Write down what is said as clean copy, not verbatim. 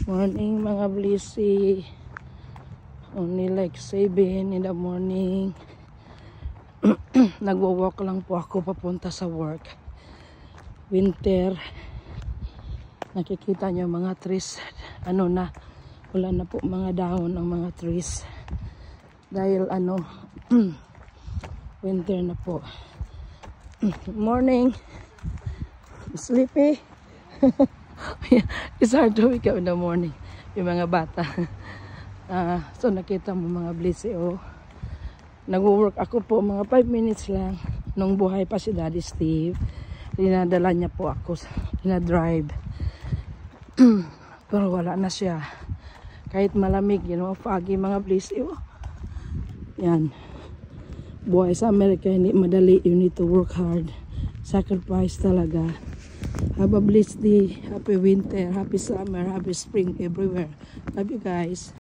Morning mga blissy. Only like 7 in the morning. Nagwo-walk lang po ako papunta sa work. Winter. Nakikita nyo mga trees. Ano na. Wala na po mga dahon ang mga trees. Dahil winter na po. Morning. Sleepy. It's hard to wake up in the morning. Yung mga bata. So nakita mo mga blissy, oh. Nag-work ako po mga 5 minutes lang. Nung buhay pa si Daddy Steve, dinadala niya po ako. Dinadrive. Pero wala na siya. Kahit malamig, foggy mga blissy, oh. Yan. Buhay sa Amerika, hindi madali. You need to work hard. Sacrifice talaga. Have a blessed day. Happy winter, happy summer, happy spring everywhere. Love you guys.